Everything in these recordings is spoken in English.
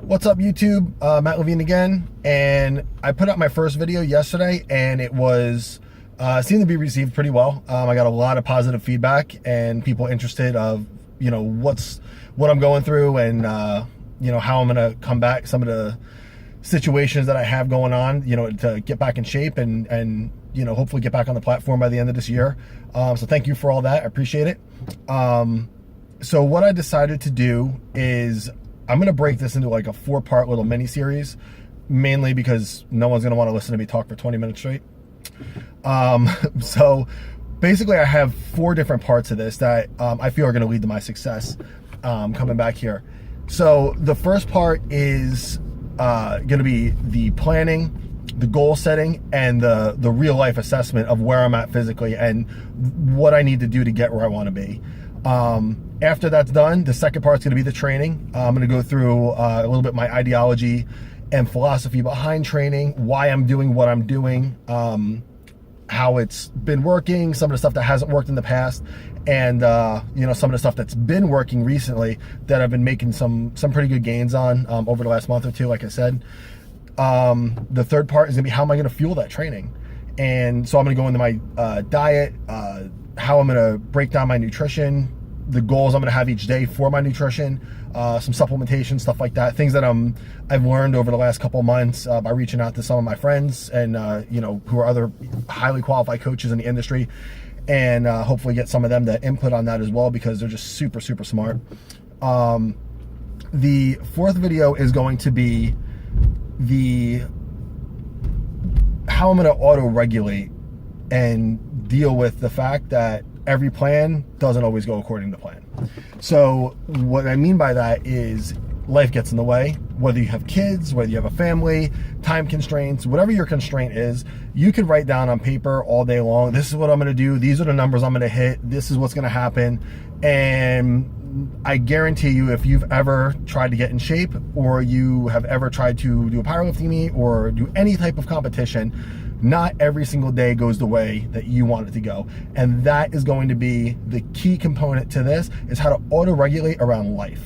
What's up, YouTube? Matt Levine again, and I put out my first video yesterday, and it was seemed to be received pretty well. I got a lot of positive feedback and people interested of what I'm going through and how I'm gonna come back, some of the situations that I have going on, to get back in shape and hopefully get back on the platform by the end of this year. So thank you for all that. I appreciate it. So what I decided to do is I'm going to break this into like a 4-part little mini series, mainly because no one's going to want to listen to me talk for 20 minutes straight. So basically I have 4 different parts of this that I feel are going to lead to my success coming back here. So the first part is going to be the planning, the goal setting, and the real life assessment of where I'm at physically and what I need to do to get where I want to be. After that's done, the second part is going to be the training. I'm going to go through a little bit my ideology and philosophy behind training, why I'm doing what I'm doing, how it's been working, some of the stuff that hasn't worked in the past, and some of the stuff that's been working recently that I've been making some pretty good gains on over the last month or two, like I said. The third part is going to be how am I going to fuel that training. And so I'm going to go into my diet, how I'm going to break down my nutrition, the goals I'm going to have each day for my nutrition, some supplementation, stuff like that, things that I've learned over the last couple of months by reaching out to some of my friends and who are other highly qualified coaches in the industry, and hopefully get some of them to input on that as well, because they're just super smart. The fourth video is going to be how I'm going to auto-regulate and deal with the fact that every plan doesn't always go according to plan. So what I mean by that is life gets in the way, whether you have kids, whether you have a family, time constraints, whatever your constraint is, you could write down on paper all day long, this is what I'm going to do, these are the numbers I'm going to hit, this is what's going to happen. And I guarantee you, if you've ever tried to get in shape, or you have ever tried to do a powerlifting meet or do any type of competition, not every single day goes the way that you want it to go. And that is going to be the key component to this, is how to auto-regulate around life.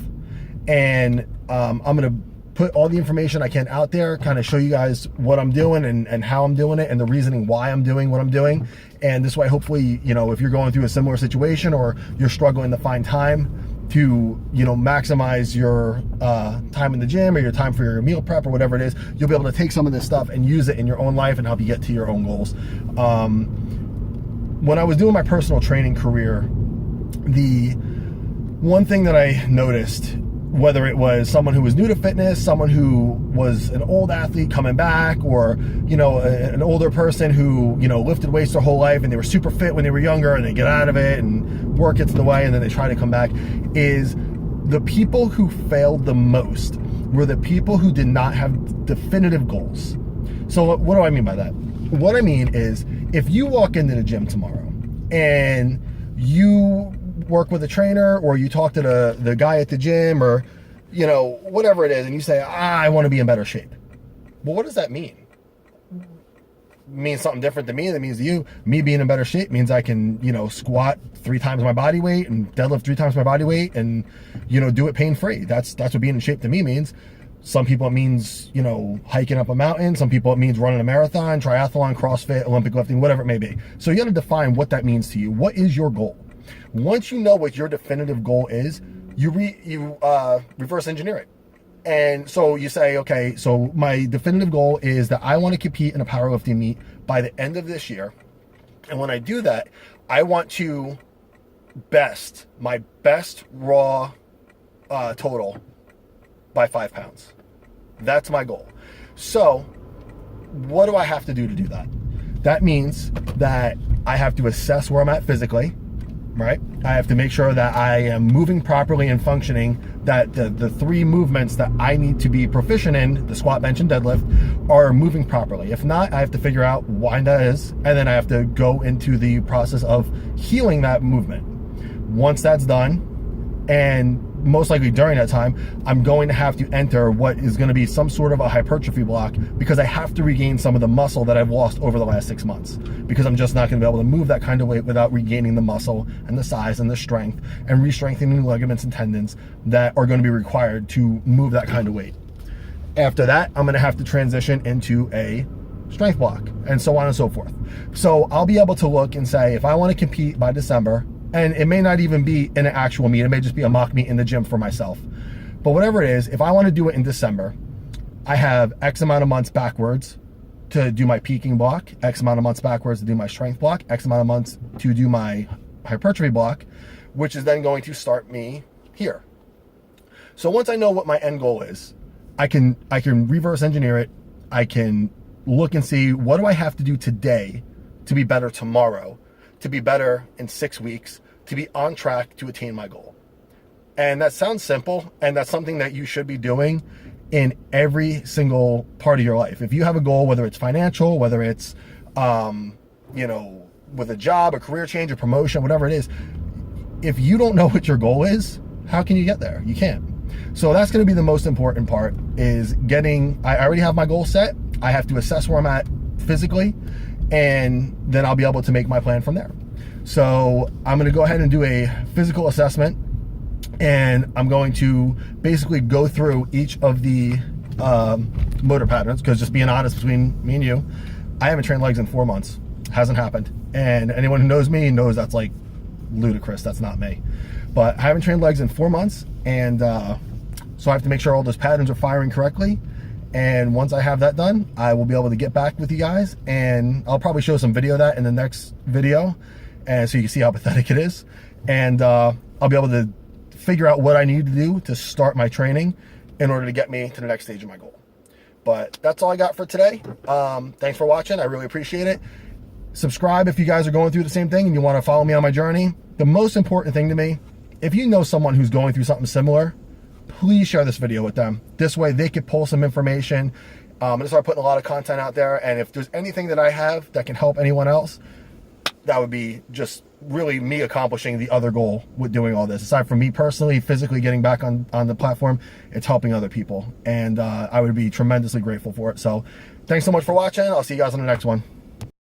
And I'm going to put all the information I can out there, kind of show you guys what I'm doing and how I'm doing it and the reasoning why I'm doing what I'm doing. And this way, hopefully, if you're going through a similar situation or you're struggling to find time to maximize your time in the gym or your time for your meal prep or whatever it is, you'll be able to take some of this stuff and use it in your own life and help you get to your own goals. When I was doing my personal training career, the one thing that I noticed, whether it was someone who was new to fitness, someone who was an old athlete coming back, or an older person who lifted weights their whole life and they were super fit when they were younger and they get out of it and work gets in the way and then they try to come back, is the people who failed the most were the people who did not have definitive goals. So what do I mean by that? What I mean is, if you walk into the gym tomorrow and you work with a trainer, or you talk to the guy at the gym, or whatever it is, and you say, I want to be in better shape. Well, what does that mean? It means something different to me than it means to you. Me being in better shape means I can squat 3 times my body weight and deadlift 3 times my body weight and do it pain-free. That's what being in shape to me means. Some people it means hiking up a mountain. Some people it means running a marathon, triathlon, CrossFit, Olympic lifting, whatever it may be. So you got to define what that means to you. What is your goal? Once you know what your definitive goal is, you reverse engineer it. And so you say, okay, so my definitive goal is that I want to compete in a powerlifting meet by the end of this year. And when I do that, I want to my best raw total by 5 pounds. That's my goal. So what do I have to do that? That means that I have to assess where I'm at physically, right? I have to make sure that I am moving properly and functioning, that the 3 movements that I need to be proficient in, the squat, bench, and deadlift, are moving properly. If not, I have to figure out why that is, and then I have to go into the process of healing that movement. Once that's done, and most likely during that time, I'm going to have to enter what is going to be some sort of a hypertrophy block, because I have to regain some of the muscle that I've lost over the last 6 months, because I'm just not going to be able to move that kind of weight without regaining the muscle and the size and the strength and re-strengthening ligaments and tendons that are going to be required to move that kind of weight. After that, I'm gonna have to transition into a strength block, and so on and so forth. So I'll be able to look and say, if I want to compete by December, and it may not even be in an actual meet, it may just be a mock meet in the gym for myself. But whatever it is, if I want to do it in December, I have X amount of months backwards to do my peaking block, X amount of months backwards to do my strength block, X amount of months to do my hypertrophy block, which is then going to start me here. So once I know what my end goal is, I can reverse engineer it. I can look and see, what do I have to do today to be better tomorrow, to be better in 6 weeks, to be on track to attain my goal. And that sounds simple, and that's something that you should be doing in every single part of your life. If you have a goal, whether it's financial, whether it's, you know, with a job, a career change, a promotion, whatever it is, if you don't know what your goal is, how can you get there? You can't. So that's going to be the most important part, is getting, I already have my goal set. I have to assess where I'm at physically, and then I'll be able to make my plan from there. So I'm going to go ahead and do a physical assessment, and I'm going to basically go through each of the motor patterns, because just being honest between me and you, I haven't trained legs in 4 months. Hasn't happened. And anyone who knows me knows that's like ludicrous. That's not me. But I haven't trained legs in 4 months, and so I have to make sure all those patterns are firing correctly. And once I have that done, I will be able to get back with you guys, and I'll probably show some video of that in the next video, and so you can see how pathetic it is. And I'll be able to figure out what I need to do to start my training in order to get me to the next stage of my goal. But that's all I got for today. Thanks for watching. I really appreciate it. Subscribe if you guys are going through the same thing and you want to follow me on my journey. The most important thing to me, if you know someone who's going through something similar, please share this video with them. This way they could pull some information. I'm gonna start putting a lot of content out there, and if there's anything that I have that can help anyone else, that would be just really me accomplishing the other goal with doing all this. Aside from me personally, physically getting back on the platform, it's helping other people, and I would be tremendously grateful for it. So thanks so much for watching. I'll see you guys on the next one.